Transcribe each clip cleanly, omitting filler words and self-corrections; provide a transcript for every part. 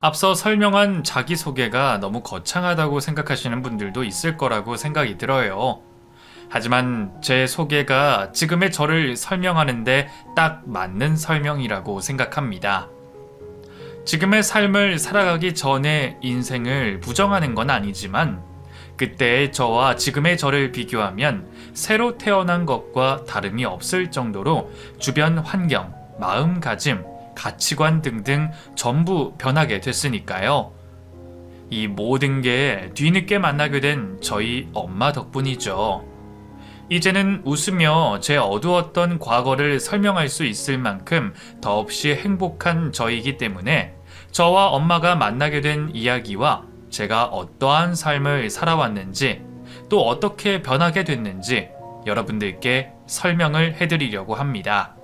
앞서 설명한 자기소개가 너무 거창하다고 생각하시는 분들도 있을 거라고 생각이 들어요. 하지만 제 소개가 지금의 저를 설명하는데 딱 맞는 설명이라고 생각합니다. 지금의 삶을 살아가기 전의 인생을 부정하는 건 아니지만 그때의 저와 지금의 저를 비교하면 새로 태어난 것과 다름이 없을 정도로 주변 환경, 마음가짐, 가치관 등등 전부 변하게 됐으니까요. 이 모든 게 뒤늦게 만나게 된 저희 엄마 덕분이죠. 이제는 웃으며 제 어두웠던 과거를 설명할 수 있을 만큼 더없이 행복한 저이기 때문에 저와 엄마가 만나게 된 이야기와 제가 어떠한 삶을 살아왔는지 또 어떻게 변하게 됐는지 여러분들께 설명을 해드리려고 합니다.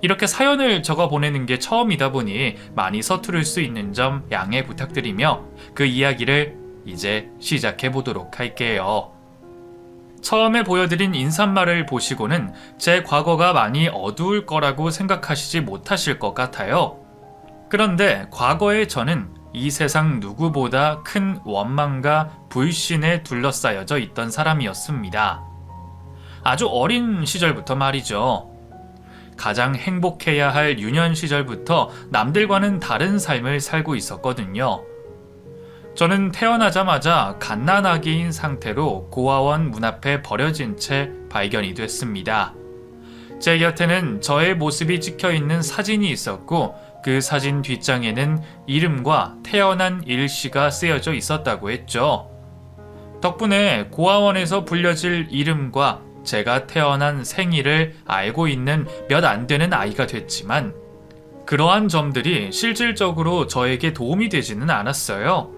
이렇게 사연을 적어 보내는 게 처음이다 보니 많이 서투를 수 있는 점 양해 부탁드리며 그 이야기를 이제 시작해 보도록 할게요. 처음에 보여드린 인사말을 보시고는 제 과거가 많이 어두울 거라고 생각하시지 못하실 것 같아요. 그런데 과거의 저는 이 세상 누구보다 큰 원망과 불신에 둘러싸여져 있던 사람이었습니다. 아주 어린 시절부터 말이죠. 가장 행복해야 할 유년 시절부터 남들과는 다른 삶을 살고 있었거든요. 저는 태어나자마자 갓난아기인 상태로 고아원 문 앞에 버려진 채 발견이 됐습니다. 제 곁에는 저의 모습이 찍혀있는 사진이 있었고 그 사진 뒷장에는 이름과 태어난 일시가 쓰여져 있었다고 했죠. 덕분에 고아원에서 불려질 이름과 제가 태어난 생일을 알고 있는 몇 안 되는 아이가 됐지만 그러한 점들이 실질적으로 저에게 도움이 되지는 않았어요.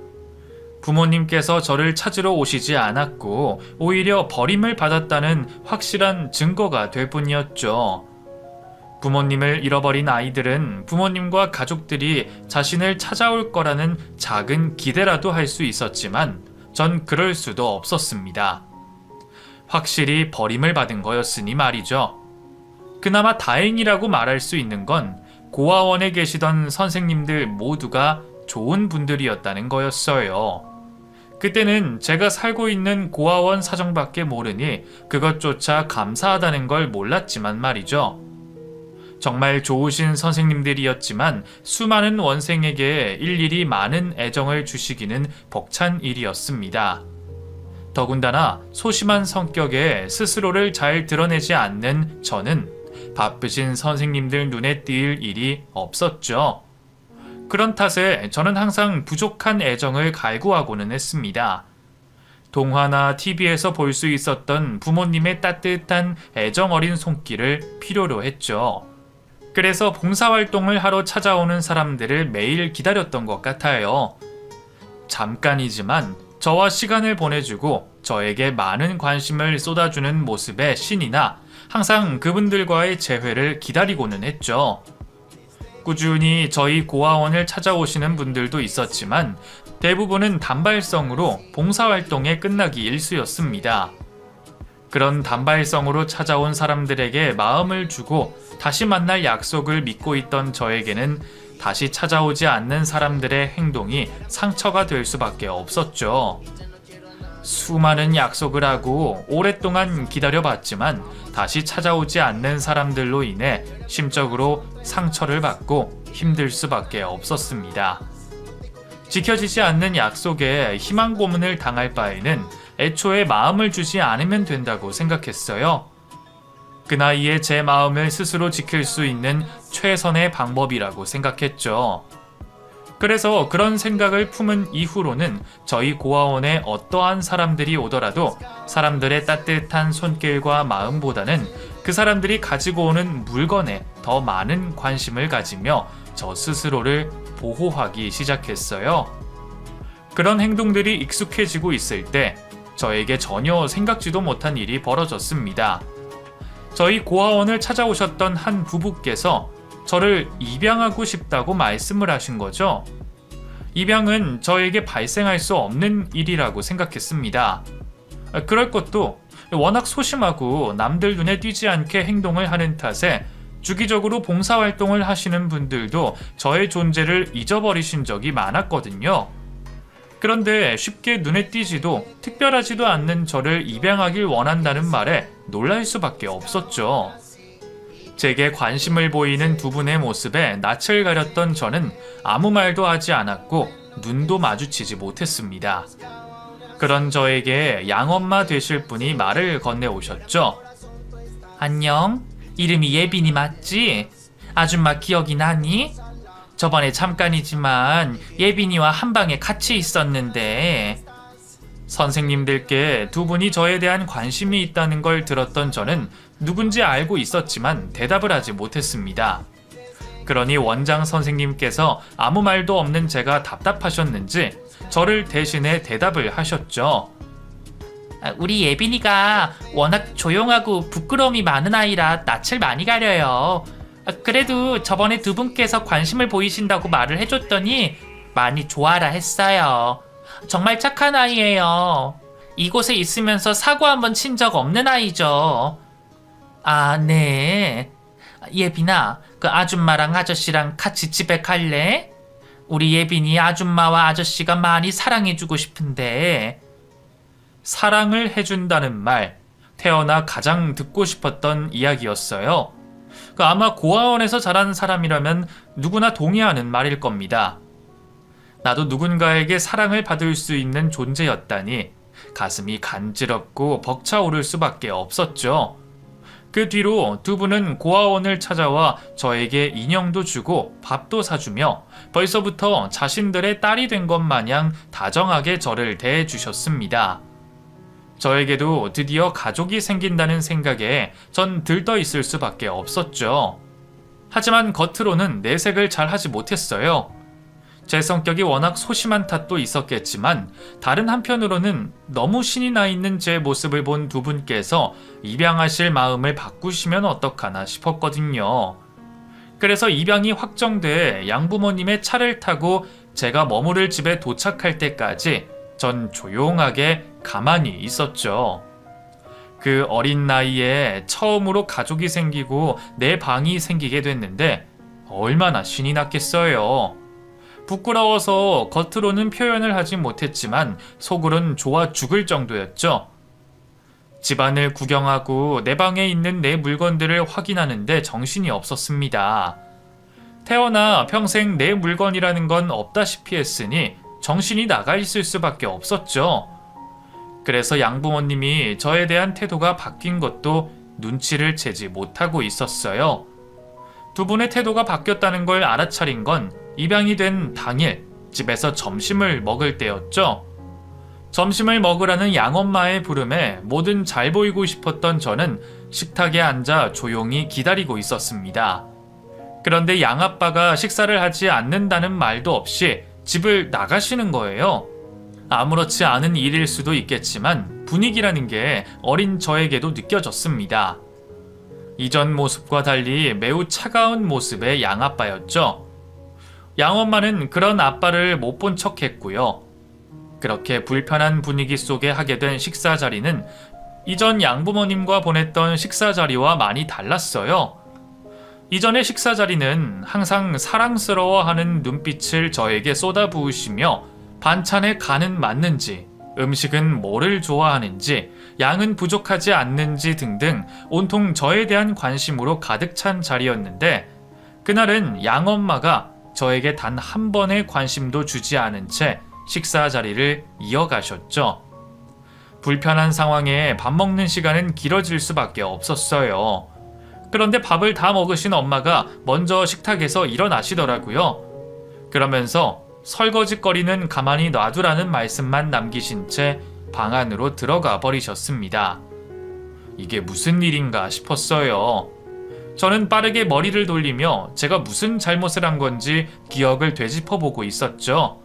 부모님께서 저를 찾으러 오시지 않았고 오히려 버림을 받았다는 확실한 증거가 될 뿐이었죠. 부모님을 잃어버린 아이들은 부모님과 가족들이 자신을 찾아올 거라는 작은 기대라도 할 수 있었지만 전 그럴 수도 없었습니다. 확실히 버림을 받은 거였으니 말이죠. 그나마 다행이라고 말할 수 있는 건 고아원에 계시던 선생님들 모두가 좋은 분들이었다는 거였어요. 그때는 제가 살고 있는 고아원 사정밖에 모르니 그것조차 감사하다는 걸 몰랐지만 말이죠. 정말 좋으신 선생님들이었지만 수많은 원생에게 일일이 많은 애정을 주시기는 벅찬 일이었습니다. 더군다나 소심한 성격에 스스로를 잘 드러내지 않는 저는 바쁘신 선생님들 눈에 띌 일이 없었죠. 그런 탓에 저는 항상 부족한 애정을 갈구하고는 했습니다. 동화나 TV에서 볼 수 있었던 부모님의 따뜻한 애정 어린 손길을 필요로 했죠. 그래서 봉사활동을 하러 찾아오는 사람들을 매일 기다렸던 것 같아요. 잠깐이지만 저와 시간을 보내주고 저에게 많은 관심을 쏟아주는 모습에 신이 나 항상 그분들과의 재회를 기다리고는 했죠. 꾸준히 저희 고아원을 찾아오시는 분들도 있었지만 대부분은 단발성으로 봉사활동에 끝나기 일쑤였습니다. 그런 단발성으로 찾아온 사람들에게 마음을 주고 다시 만날 약속을 믿고 있던 저에게는 다시 찾아오지 않는 사람들의 행동이 상처가 될 수밖에 없었죠. 수많은 약속을 하고 오랫동안 기다려봤지만 다시 찾아오지 않는 사람들로 인해 심적으로 상처를 받고 힘들 수밖에 없었습니다. 지켜지지 않는 약속에 희망 고문을 당할 바에는 애초에 마음을 주지 않으면 된다고 생각했어요. 그 나이에 제 마음을 스스로 지킬 수 있는 최선의 방법이라고 생각했죠. 그래서 그런 생각을 품은 이후로는 저희 고아원에 어떠한 사람들이 오더라도 사람들의 따뜻한 손길과 마음보다는 그 사람들이 가지고 오는 물건에 더 많은 관심을 가지며 저 스스로를 보호하기 시작했어요. 그런 행동들이 익숙해지고 있을 때 저에게 전혀 생각지도 못한 일이 벌어졌습니다. 저희 고아원을 찾아오셨던 한 부부께서 저를 입양하고 싶다고 말씀을 하신 거죠. 입양은 저에게 발생할 수 없는 일이라고 생각했습니다. 그럴 것도 워낙 소심하고 남들 눈에 띄지 않게 행동을 하는 탓에 주기적으로 봉사활동을 하시는 분들도 저의 존재를 잊어버리신 적이 많았거든요. 그런데 쉽게 눈에 띄지도 특별하지도 않는 저를 입양하길 원한다는 말에 놀랄 수밖에 없었죠. 제게 관심을 보이는 두 분의 모습에 낯을 가렸던 저는 아무 말도 하지 않았고 눈도 마주치지 못했습니다. 그런 저에게 양엄마 되실 분이 말을 건네오셨죠. 안녕, 이름이 예빈이 맞지? 아줌마 기억이 나니? 저번에 잠깐이지만 예빈이와 한 방에 같이 있었는데. 선생님들께 두 분이 저에 대한 관심이 있다는 걸 들었던 저는 누군지 알고 있었지만 대답을 하지 못했습니다. 그러니 원장 선생님께서 아무 말도 없는 제가 답답하셨는지 저를 대신해 대답을 하셨죠. 우리 예빈이가 워낙 조용하고 부끄러움이 많은 아이라 낯을 많이 가려요. 그래도 저번에 두 분께서 관심을 보이신다고 말을 해줬더니 많이 좋아라 했어요. 정말 착한 아이예요. 이곳에 있으면서 사고 한번 친 적 없는 아이죠. 아, 네. 예빈아, 그 아줌마랑 아저씨랑 같이 집에 갈래? 우리 예빈이 아줌마와 아저씨가 많이 사랑해주고 싶은데. 사랑을 해준다는 말, 태어나 가장 듣고 싶었던 이야기였어요. 아마 고아원에서 자란 사람이라면 누구나 동의하는 말일 겁니다. 나도 누군가에게 사랑을 받을 수 있는 존재였다니 가슴이 간지럽고 벅차오를 수밖에 없었죠. 그 뒤로 두 분은 고아원을 찾아와 저에게 인형도 주고 밥도 사주며 벌써부터 자신들의 딸이 된 것 마냥 다정하게 저를 대해주셨습니다. 저에게도 드디어 가족이 생긴다는 생각에 전 들떠 있을 수밖에 없었죠. 하지만 겉으로는 내색을 잘 하지 못했어요. 제 성격이 워낙 소심한 탓도 있었겠지만 다른 한편으로는 너무 신이 나 있는 제 모습을 본 두 분께서 입양하실 마음을 바꾸시면 어떡하나 싶었거든요. 그래서 입양이 확정돼 양부모님의 차를 타고 제가 머무를 집에 도착할 때까지 전 조용하게 가만히 있었죠. 그 어린 나이에 처음으로 가족이 생기고 내 방이 생기게 됐는데 얼마나 신이 났겠어요. 부끄러워서 겉으로는 표현을 하지 못했지만 속으론 좋아 죽을 정도였죠. 집안을 구경하고 내 방에 있는 내 물건들을 확인하는데 정신이 없었습니다. 태어나 평생 내 물건이라는 건 없다시피 했으니 정신이 나가 있을 수밖에 없었죠. 그래서 양부모님이 저에 대한 태도가 바뀐 것도 눈치를 채지 못하고 있었어요. 두 분의 태도가 바뀌었다는 걸 알아차린 건 입양이 된 당일 집에서 점심을 먹을 때였죠. 점심을 먹으라는 양엄마의 부름에 뭐든 잘 보이고 싶었던 저는 식탁에 앉아 조용히 기다리고 있었습니다. 그런데 양아빠가 식사를 하지 않는다는 말도 없이 집을 나가시는 거예요. 아무렇지 않은 일일 수도 있겠지만 분위기라는 게 어린 저에게도 느껴졌습니다. 이전 모습과 달리 매우 차가운 모습의 양아빠였죠. 양엄마는 그런 아빠를 못 본 척 했고요. 그렇게 불편한 분위기 속에 하게 된 식사 자리는 이전 양부모님과 보냈던 식사 자리와 많이 달랐어요. 이전의 식사 자리는 항상 사랑스러워하는 눈빛을 저에게 쏟아부으시며 반찬의 간은 맞는지, 음식은 뭐를 좋아하는지, 양은 부족하지 않는지 등등 온통 저에 대한 관심으로 가득 찬 자리였는데 그날은 양엄마가 저에게 단 한 번의 관심도 주지 않은 채 식사 자리를 이어가셨죠. 불편한 상황에 밥 먹는 시간은 길어질 수밖에 없었어요. 그런데 밥을 다 먹으신 엄마가 먼저 식탁에서 일어나시더라고요. 그러면서 설거지거리는 가만히 놔두라는 말씀만 남기신 채 방 안으로 들어가 버리셨습니다. 이게 무슨 일인가 싶었어요. 저는 빠르게 머리를 돌리며 제가 무슨 잘못을 한 건지 기억을 되짚어보고 있었죠.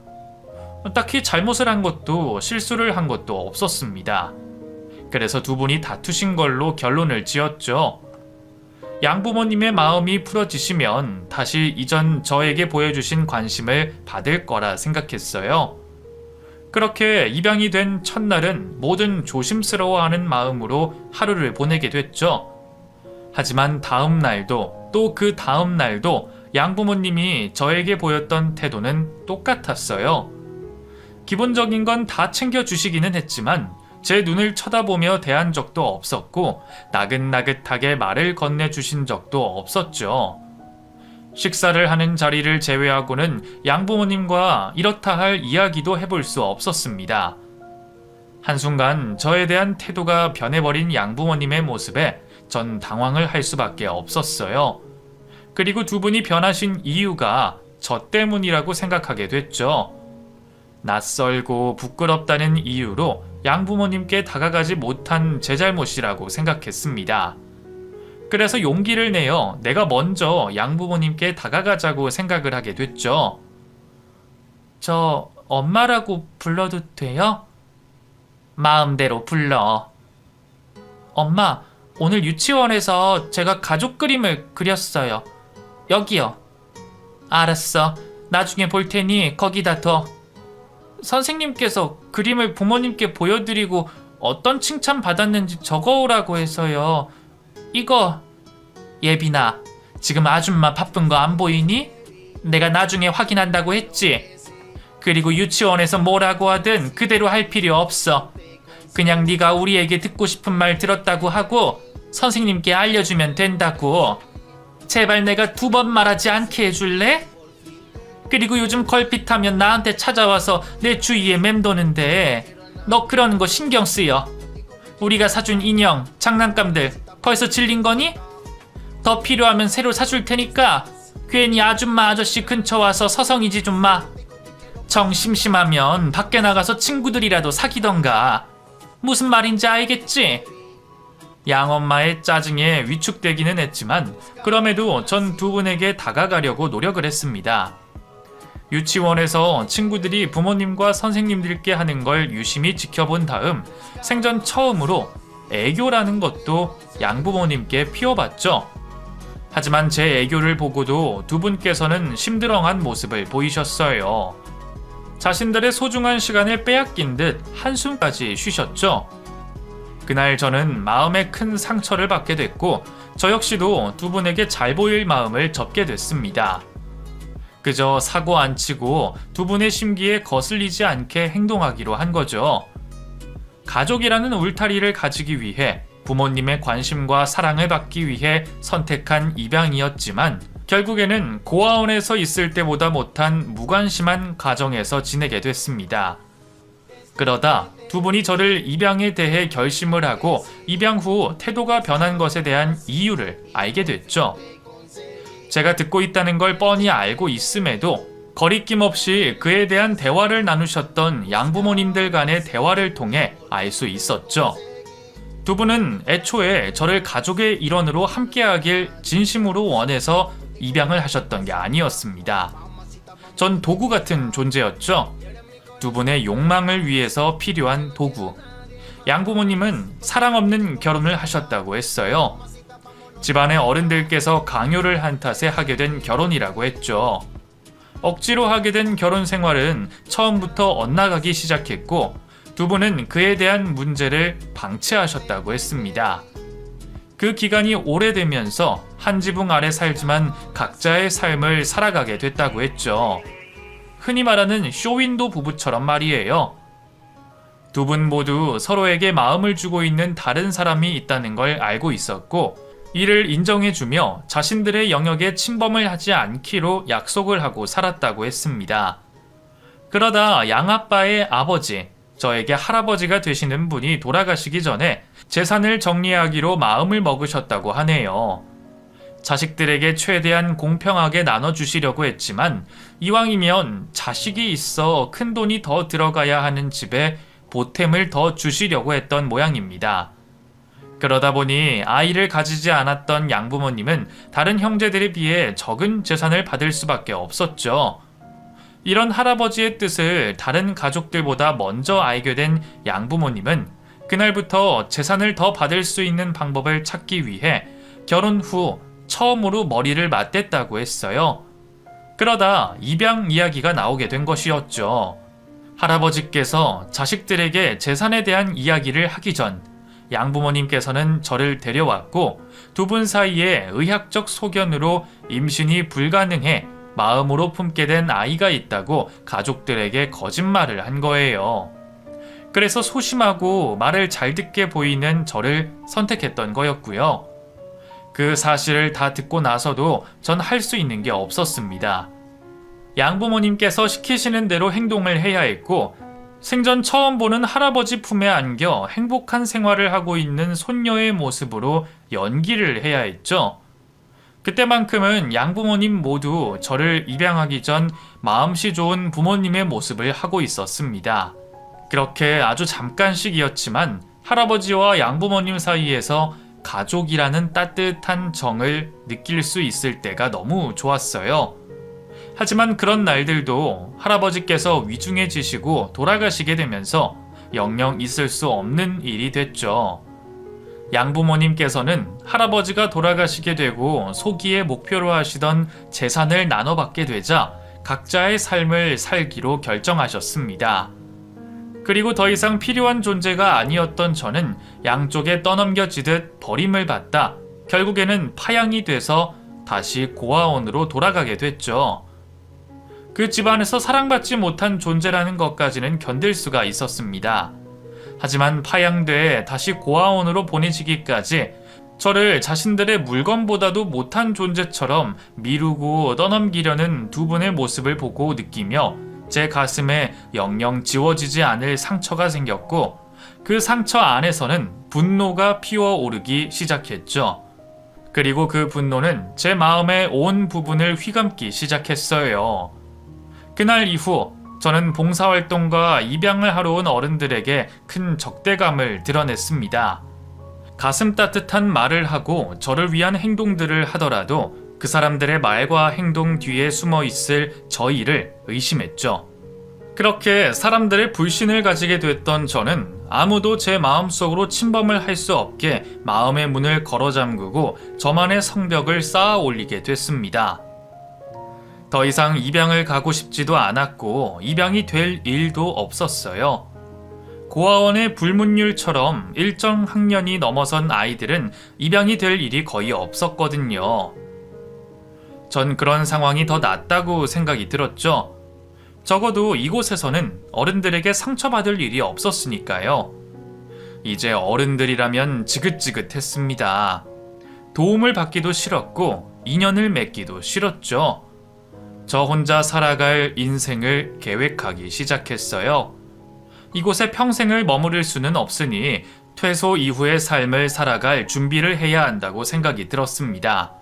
딱히 잘못을 한 것도 실수를 한 것도 없었습니다. 그래서 두 분이 다투신 걸로 결론을 지었죠. 양부모님의 마음이 풀어지시면 다시 이전 저에게 보여주신 관심을 받을 거라 생각했어요. 그렇게 입양이 된 첫날은 모든 조심스러워하는 마음으로 하루를 보내게 됐죠. 하지만 다음 날도 또 그 다음 날도 양부모님이 저에게 보였던 태도는 똑같았어요. 기본적인 건 다 챙겨주시기는 했지만 제 눈을 쳐다보며 대한 적도 없었고 나긋나긋하게 말을 건네주신 적도 없었죠. 식사를 하는 자리를 제외하고는 양부모님과 이렇다 할 이야기도 해볼 수 없었습니다. 한순간 저에 대한 태도가 변해버린 양부모님의 모습에 전 당황을 할 수밖에 없었어요. 그리고 두 분이 변하신 이유가 저 때문이라고 생각하게 됐죠. 낯설고 부끄럽다는 이유로 양부모님께 다가가지 못한 제 잘못이라고 생각했습니다. 그래서 용기를 내어 내가 먼저 양부모님께 다가가자고 생각을 하게 됐죠. 저 엄마라고 불러도 돼요? 마음대로 불러. 엄마, 오늘 유치원에서 제가 가족 그림을 그렸어요. 여기요. 알았어. 나중에 볼 테니 거기다 둬. 선생님께서 그림을 부모님께 보여드리고 어떤 칭찬 받았는지 적어오라고 해서요. 이거. 예빈아, 지금 아줌마 바쁜 거 안 보이니? 내가 나중에 확인한다고 했지? 그리고 유치원에서 뭐라고 하든 그대로 할 필요 없어. 그냥 네가 우리에게 듣고 싶은 말 들었다고 하고 선생님께 알려주면 된다고. 제발 내가 2번 말하지 않게 해줄래? 그리고 요즘 걸핏하면 나한테 찾아와서 내 주위에 맴도는데 너 그러는 거 신경 쓰여. 우리가 사준 인형, 장난감들 벌써 질린 거니? 더 필요하면 새로 사줄 테니까 괜히 아줌마 아저씨 근처 와서 서성이지 좀 마. 정 심심하면 밖에 나가서 친구들이라도 사귀던가. 무슨 말인지 알겠지? 양엄마의 짜증에 위축되기는 했지만 그럼에도 전 두 분에게 다가가려고 노력을 했습니다. 유치원에서 친구들이 부모님과 선생님들께 하는 걸 유심히 지켜본 다음 생전 처음으로 애교라는 것도 양부모님께 피워봤죠. 하지만 제 애교를 보고도 두 분께서는 심드렁한 모습을 보이셨어요. 자신들의 소중한 시간을 빼앗긴 듯 한숨까지 쉬셨죠. 그날 저는 마음에 큰 상처를 받게 됐고 저 역시도 두 분에게 잘 보일 마음을 접게 됐습니다. 그저 사고 안 치고 두 분의 심기에 거슬리지 않게 행동하기로 한 거죠. 가족이라는 울타리를 가지기 위해 부모님의 관심과 사랑을 받기 위해 선택한 입양이었지만 결국에는 고아원에서 있을 때보다 못한 무관심한 가정에서 지내게 됐습니다. 그러다 두 분이 저를 입양에 대해 결심을 하고 입양 후 태도가 변한 것에 대한 이유를 알게 됐죠. 제가 듣고 있다는 걸 뻔히 알고 있음에도 거리낌 없이 그에 대한 대화를 나누셨던 양부모님들 간의 대화를 통해 알 수 있었죠. 두 분은 애초에 저를 가족의 일원으로 함께하길 진심으로 원해서 입양을 하셨던 게 아니었습니다. 전 도구 같은 존재였죠. 두 분의 욕망을 위해서 필요한 도구. 양부모님은 사랑 없는 결혼을 하셨다고 했어요. 집안의 어른들께서 강요를 한 탓에 하게 된 결혼이라고 했죠. 억지로 하게 된 결혼 생활은 처음부터 엇나가기 시작했고 두 분은 그에 대한 문제를 방치하셨다고 했습니다. 그 기간이 오래되면서 한 지붕 아래 살지만 각자의 삶을 살아가게 됐다고 했죠. 흔히 말하는 쇼윈도 부부처럼 말이에요. 두 분 모두 서로에게 마음을 주고 있는 다른 사람이 있다는 걸 알고 있었고 이를 인정해주며 자신들의 영역에 침범을 하지 않기로 약속을 하고 살았다고 했습니다. 그러다 양아빠의 아버지, 저에게 할아버지가 되시는 분이 돌아가시기 전에 재산을 정리하기로 마음을 먹으셨다고 하네요. 자식들에게 최대한 공평하게 나눠주시려고 했지만 이왕이면 자식이 있어 큰 돈이 더 들어가야 하는 집에 보탬을 더 주시려고 했던 모양입니다. 그러다 보니 아이를 가지지 않았던 양부모님은 다른 형제들에 비해 적은 재산을 받을 수밖에 없었죠. 이런 할아버지의 뜻을 다른 가족들보다 먼저 알게 된 양부모님은 그날부터 재산을 더 받을 수 있는 방법을 찾기 위해 결혼 후 처음으로 머리를 맞댔다고 했어요. 그러다 입양 이야기가 나오게 된 것이었죠. 할아버지께서 자식들에게 재산에 대한 이야기를 하기 전 양부모님께서는 저를 데려왔고 두 분 사이에 의학적 소견으로 임신이 불가능해 마음으로 품게 된 아이가 있다고 가족들에게 거짓말을 한 거예요. 그래서 소심하고 말을 잘 듣게 보이는 저를 선택했던 거였고요. 그 사실을 다 듣고 나서도 전 할 수 있는 게 없었습니다. 양부모님께서 시키시는 대로 행동을 해야 했고 생전 처음 보는 할아버지 품에 안겨 행복한 생활을 하고 있는 손녀의 모습으로 연기를 해야 했죠. 그때만큼은 양부모님 모두 저를 입양하기 전 마음씨 좋은 부모님의 모습을 하고 있었습니다. 그렇게 아주 잠깐씩이었지만 할아버지와 양부모님 사이에서 가족이라는 따뜻한 정을 느낄 수 있을 때가 너무 좋았어요. 하지만 그런 날들도 할아버지께서 위중해지시고 돌아가시게 되면서 영영 있을 수 없는 일이 됐죠. 양부모님께서는 할아버지가 돌아가시게 되고 소기의 목표로 하시던 재산을 나눠받게 되자 각자의 삶을 살기로 결정하셨습니다. 그리고 더 이상 필요한 존재가 아니었던 저는 양쪽에 떠넘겨지듯 버림을 받다 결국에는 파양이 돼서 다시 고아원으로 돌아가게 됐죠. 그 집안에서 사랑받지 못한 존재라는 것까지는 견딜 수가 있었습니다. 하지만 파양돼 다시 고아원으로 보내지기까지 저를 자신들의 물건보다도 못한 존재처럼 미루고 떠넘기려는 두 분의 모습을 보고 느끼며 제 가슴에 영영 지워지지 않을 상처가 생겼고 그 상처 안에서는 분노가 피어오르기 시작했죠. 그리고 그 분노는 제 마음의 온 부분을 휘감기 시작했어요. 그날 이후 저는 봉사활동과 입양을 하러 온 어른들에게 큰 적대감을 드러냈습니다. 가슴 따뜻한 말을 하고 저를 위한 행동들을 하더라도 그 사람들의 말과 행동 뒤에 숨어 있을 저희를 의심했죠. 그렇게 사람들의 불신을 가지게 됐던 저는 아무도 제 마음속으로 침범을 할 수 없게 마음의 문을 걸어 잠그고 저만의 성벽을 쌓아 올리게 됐습니다. 더 이상 입양을 가고 싶지도 않았고 입양이 될 일도 없었어요. 고아원의 불문율처럼 일정 학년이 넘어선 아이들은 입양이 될 일이 거의 없었거든요. 전 그런 상황이 더 낫다고 생각이 들었죠. 적어도 이곳에서는 어른들에게 상처받을 일이 없었으니까요. 이제 어른들이라면 지긋지긋했습니다. 도움을 받기도 싫었고 인연을 맺기도 싫었죠. 저 혼자 살아갈 인생을 계획하기 시작했어요. 이곳에 평생을 머무를 수는 없으니 퇴소 이후의 삶을 살아갈 준비를 해야 한다고 생각이 들었습니다.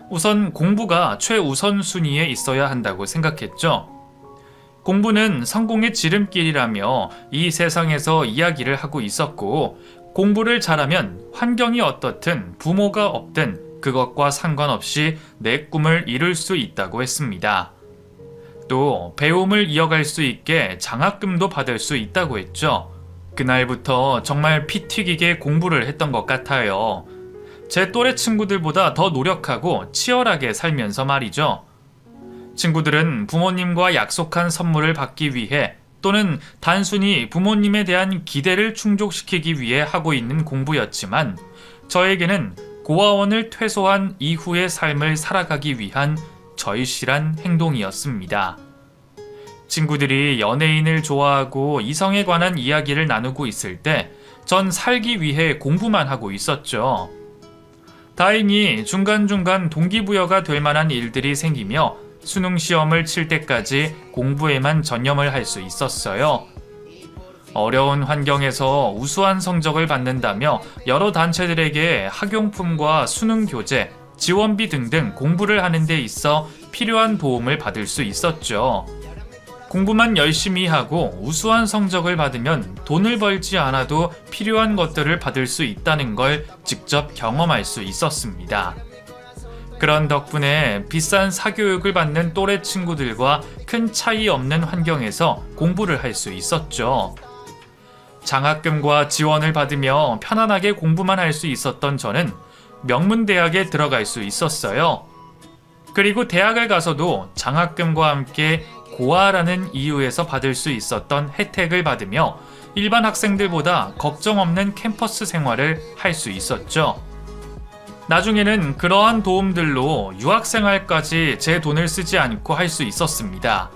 우선 공부가 최우선 순위에 있어야 한다고 생각했죠. 공부는 성공의 지름길이라며 이 세상에서 이야기를 하고 있었고 공부를 잘하면 환경이 어떻든 부모가 없든 그것과 상관없이 내 꿈을 이룰 수 있다고 했습니다. 또 배움을 이어갈 수 있게 장학금도 받을 수 있다고 했죠. 그날부터 정말 피 튀기게 공부를 했던 것 같아요. 제 또래 친구들보다 더 노력하고 치열하게 살면서 말이죠. 친구들은 부모님과 약속한 선물을 받기 위해 또는 단순히 부모님에 대한 기대를 충족시키기 위해 하고 있는 공부였지만 저에게는 고아원을 퇴소한 이후의 삶을 살아가기 위한 절실한 행동이었습니다. 친구들이 연예인을 좋아하고 이성에 관한 이야기를 나누고 있을 때 전 살기 위해 공부만 하고 있었죠. 다행히 중간중간 동기부여가 될 만한 일들이 생기며 수능 시험을 칠 때까지 공부에만 전념을 할 수 있었어요. 어려운 환경에서 우수한 성적을 받는다며 여러 단체들에게 학용품과 수능 교재, 지원비 등등 공부를 하는 데 있어 필요한 도움을 받을 수 있었죠. 공부만 열심히 하고 우수한 성적을 받으면 돈을 벌지 않아도 필요한 것들을 받을 수 있다는 걸 직접 경험할 수 있었습니다. 그런 덕분에 비싼 사교육을 받는 또래 친구들과 큰 차이 없는 환경에서 공부를 할 수 있었죠. 장학금과 지원을 받으며 편안하게 공부만 할 수 있었던 저는 명문대학에 들어갈 수 있었어요. 그리고 대학을 가서도 장학금과 함께 고아라는 이유에서 받을 수 있었던 혜택을 받으며 일반 학생들보다 걱정 없는 캠퍼스 생활을 할 수 있었죠. 나중에는 그러한 도움들로 유학생활까지 제 돈을 쓰지 않고 할 수 있었습니다.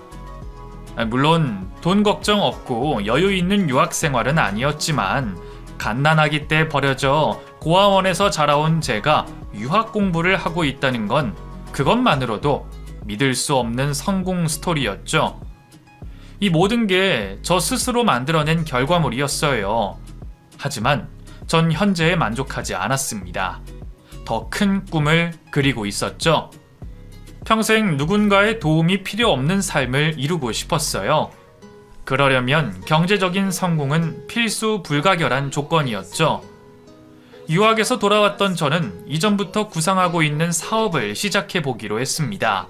물론 돈 걱정 없고 여유 있는 유학생활은 아니었지만 갓난아기 때 버려져 고아원에서 자라온 제가 유학 공부를 하고 있다는 건 그것만으로도 믿을 수 없는 성공 스토리였죠. 이 모든 게 저 스스로 만들어낸 결과물이었어요. 하지만 전 현재에 만족하지 않았습니다. 더 큰 꿈을 그리고 있었죠. 평생 누군가의 도움이 필요 없는 삶을 이루고 싶었어요. 그러려면 경제적인 성공은 필수 불가결한 조건이었죠. 유학에서 돌아왔던 저는 이전부터 구상하고 있는 사업을 시작해 보기로 했습니다.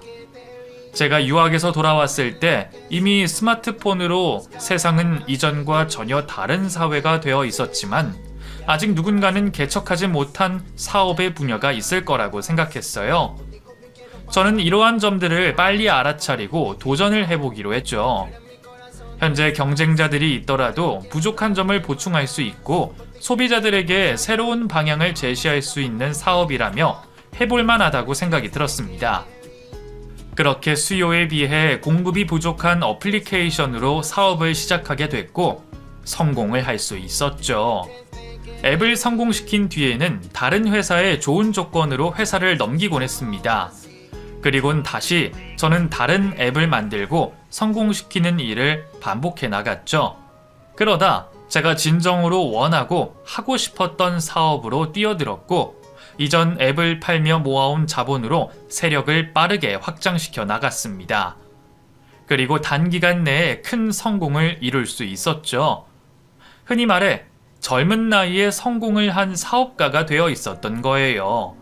제가 유학에서 돌아왔을 때 이미 스마트폰으로 세상은 이전과 전혀 다른 사회가 되어 있었지만 아직 누군가는 개척하지 못한 사업의 분야가 있을 거라고 생각했어요. 저는 이러한 점들을 빨리 알아차리고 도전을 해보기로 했죠. 현재 경쟁자들이 있더라도 부족한 점을 보충할 수 있고 소비자들에게 새로운 방향을 제시할 수 있는 사업이라며 해볼만 하다고 생각이 들었습니다. 그렇게 수요에 비해 공급이 부족한 어플리케이션으로 사업을 시작하게 됐고 성공을 할 수 있었죠. 앱을 성공시킨 뒤에는 다른 회사에 좋은 조건으로 회사를 넘기곤 했습니다. 그리곤 다시 저는 다른 앱을 만들고 성공시키는 일을 반복해 나갔죠. 그러다 제가 진정으로 원하고 하고 싶었던 사업으로 뛰어들었고 이전 앱을 팔며 모아온 자본으로 세력을 빠르게 확장시켜 나갔습니다. 그리고 단기간 내에 큰 성공을 이룰 수 있었죠. 흔히 말해 젊은 나이에 성공을 한 사업가가 되어 있었던 거예요.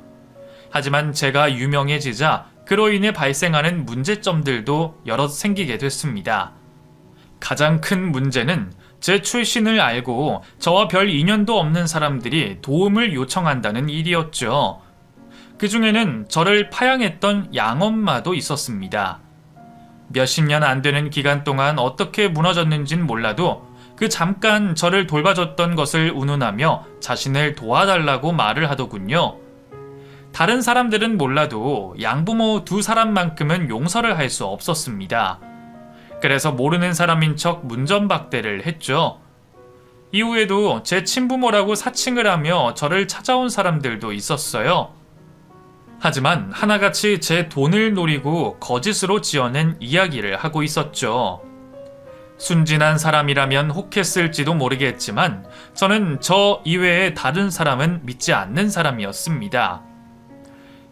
하지만 제가 유명해지자 그로 인해 발생하는 문제점들도 여럿 생기게 됐습니다. 가장 큰 문제는 제 출신을 알고 저와 별 인연도 없는 사람들이 도움을 요청한다는 일이었죠. 그 중에는 저를 파양했던 양엄마도 있었습니다. 몇십 년 안 되는 기간 동안 어떻게 무너졌는진 몰라도 그 잠깐 저를 돌봐줬던 것을 운운하며 자신을 도와달라고 말을 하더군요. 다른 사람들은 몰라도 양부모 두 사람만큼은 용서를 할 수 없었습니다. 그래서 모르는 사람인 척 문전박대를 했죠. 이후에도 제 친부모라고 사칭을 하며 저를 찾아온 사람들도 있었어요. 하지만 하나같이 제 돈을 노리고 거짓으로 지어낸 이야기를 하고 있었죠. 순진한 사람이라면 혹했을지도 모르겠지만 저는 저 이외에 다른 사람은 믿지 않는 사람이었습니다.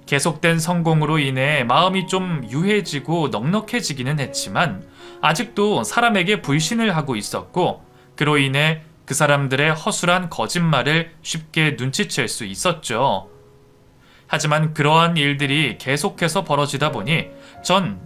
계속된 성공으로 인해 마음이 좀 유해지고 넉넉해지기는 했지만 아직도 사람에게 불신을 하고 있었고 그로 인해 그 사람들의 허술한 거짓말을 쉽게 눈치챌 수 있었죠. 하지만 그러한 일들이 계속해서 벌어지다 보니 전